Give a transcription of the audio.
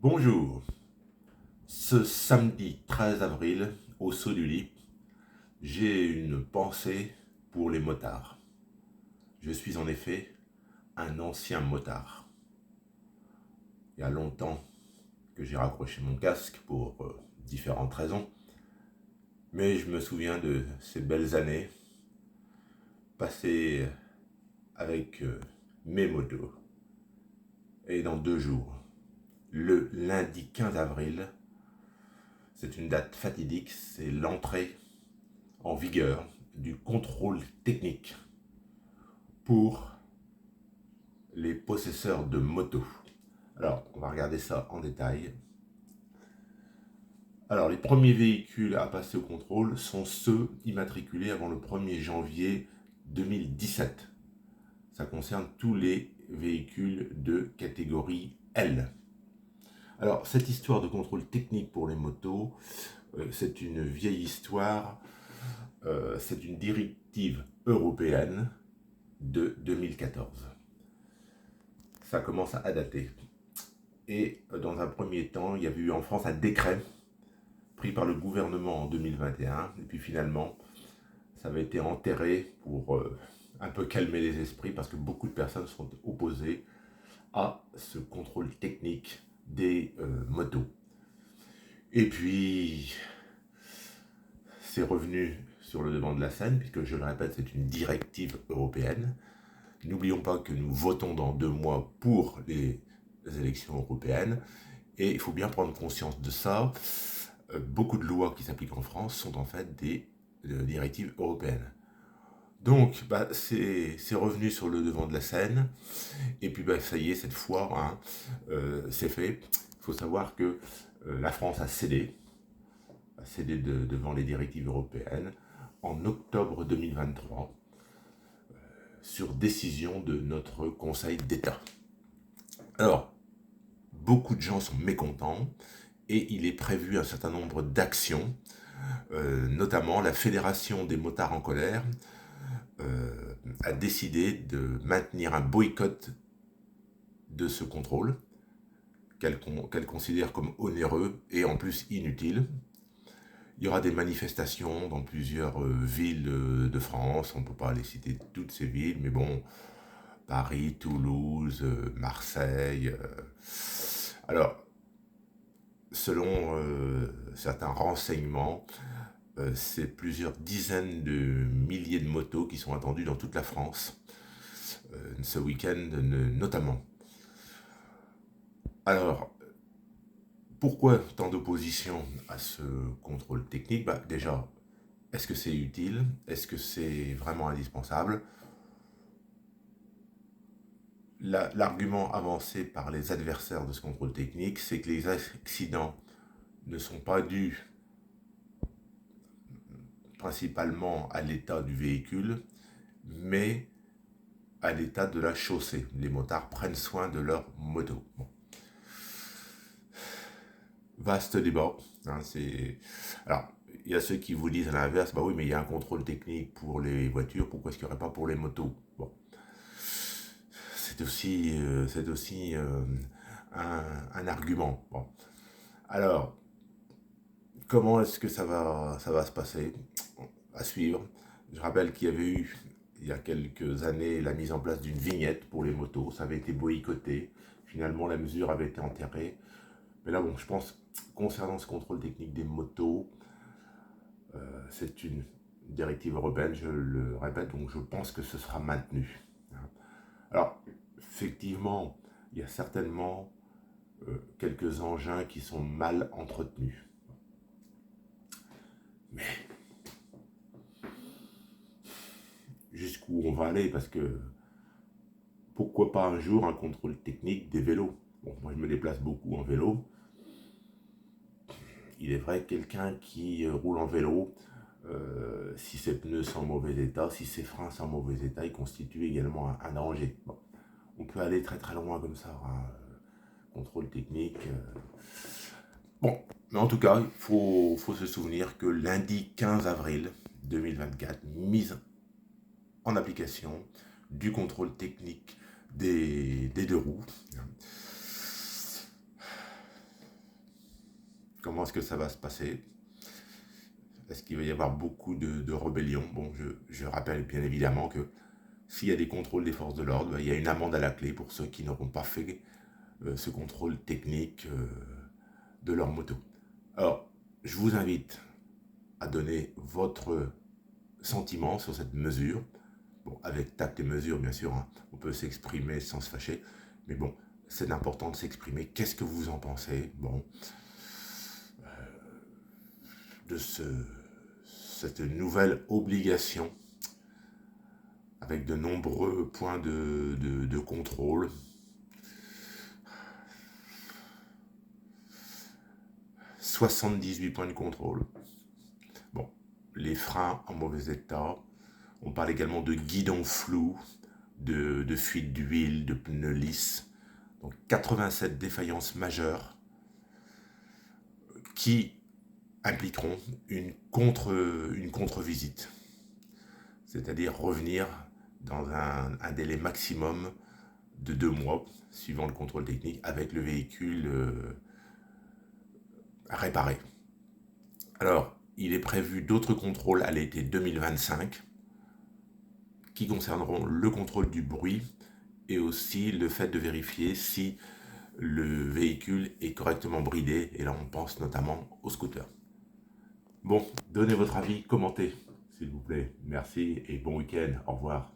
Bonjour, ce samedi 13 avril, au saut du lit, j'ai une pensée pour les motards. Je suis en effet un ancien motard. Il y a longtemps que j'ai raccroché mon casque pour différentes raisons, mais je me souviens de ces belles années passées avec mes motos. Et dans 2 jours, le lundi 15 avril, c'est une date fatidique, c'est l'entrée en vigueur du contrôle technique pour les possesseurs de motos. Alors, on va regarder ça en détail. Alors, les premiers véhicules à passer au contrôle sont ceux immatriculés avant le 1er janvier 2017. Ça concerne tous les véhicules de catégorie L. Alors, cette histoire de contrôle technique pour les motos, c'est une vieille histoire. C'est une directive européenne de 2014. Ça commence à dater. Et dans un premier temps, il y avait eu en France un décret pris par le gouvernement en 2021. Et puis finalement, ça avait été enterré pour un peu calmer les esprits parce que beaucoup de personnes sont opposées à ce contrôle technique des motos. Et puis, c'est revenu sur le devant de la scène, puisque je le répète, c'est une directive européenne. N'oublions pas que nous votons dans 2 mois pour les élections européennes. Et il faut bien prendre conscience de ça. Beaucoup de lois qui s'appliquent en France sont en fait des directives européennes. Donc, c'est revenu sur le devant de la scène. Et puis, ça y est, cette fois, c'est fait. Il faut savoir que la France a cédé devant les directives européennes en octobre 2023 sur décision de notre Conseil d'État. Alors, beaucoup de gens sont mécontents et il est prévu un certain nombre d'actions, notamment la Fédération des motards en colère a décidé de maintenir un boycott de ce contrôle qu'elle considère comme onéreux et en plus inutile. Il y aura des manifestations dans plusieurs villes de France, on ne peut pas les citer toutes ces villes, mais bon, Paris, Toulouse, Marseille. Alors, selon certains renseignements, c'est plusieurs dizaines de milliers de motos qui sont attendues dans toute la France, ce week-end notamment. Alors, pourquoi tant d'opposition à ce contrôle technique? Déjà, est-ce que c'est utile? Est-ce que c'est vraiment indispensable? L'argument avancé par les adversaires de ce contrôle technique, c'est que les accidents ne sont pas dus principalement à l'état du véhicule, mais à l'état de la chaussée. Les motards prennent soin de leur moto. Bon. Vaste débat. Alors, il y a ceux qui vous disent à l'inverse, oui, mais il y a un contrôle technique pour les voitures, pourquoi est-ce qu'il n'y aurait pas pour les motos? Bon. C'est aussi un argument. Bon. Alors, comment est-ce que ça va se passer? À suivre. Je rappelle qu'il y avait eu, il y a quelques années, la mise en place d'une vignette pour les motos. Ça avait été boycotté. Finalement, la mesure avait été enterrée. Mais là, je pense, concernant ce contrôle technique des motos, c'est une directive européenne, je le répète, donc je pense que ce sera maintenu. Alors, effectivement, il y a certainement quelques engins qui sont mal entretenus. Mais jusqu'où on va aller? Parce que pourquoi pas un jour un contrôle technique des vélos? Bon, moi je me déplace beaucoup en vélo. Il est vrai que quelqu'un qui roule en vélo, si ses pneus sont en mauvais état, si ses freins sont en mauvais état, il constitue également un danger. Bon, on peut aller très très loin comme ça, contrôle technique. Bon, mais en tout cas, il faut se souvenir que lundi 15 avril 2024, mise en application du contrôle technique des 2 roues. comment est-ce que ça va se passer? Est-ce qu'il va y avoir beaucoup de rébellions? Bon, je rappelle bien évidemment que s'il y a des contrôles des forces de l'ordre, il y a une amende à la clé pour ceux qui n'auront pas fait ce contrôle technique de leur moto. Alors, je vous invite à donner votre sentiment sur cette mesure. Bon, avec tact et mesure, bien sûr, hein, on peut s'exprimer sans se fâcher, mais bon, c'est important de s'exprimer. Qu'est-ce que vous en pensez, bon, de cette nouvelle obligation avec de nombreux points de contrôle? 78 points de contrôle. Bon, les freins en mauvais état. On parle également de guidon flou, de fuite d'huile, de pneus lisses. Donc 87 défaillances majeures qui impliqueront une contre-visite. C'est-à-dire revenir dans un délai maximum de 2 mois, suivant le contrôle technique, avec le véhicule réparé. Alors, il est prévu d'autres contrôles à l'été 2025 qui concerneront le contrôle du bruit et aussi le fait de vérifier si le véhicule est correctement bridé. Et là, on pense notamment au scooter. Bon, donnez votre avis, commentez, s'il vous plaît. Merci et bon week-end. Au revoir.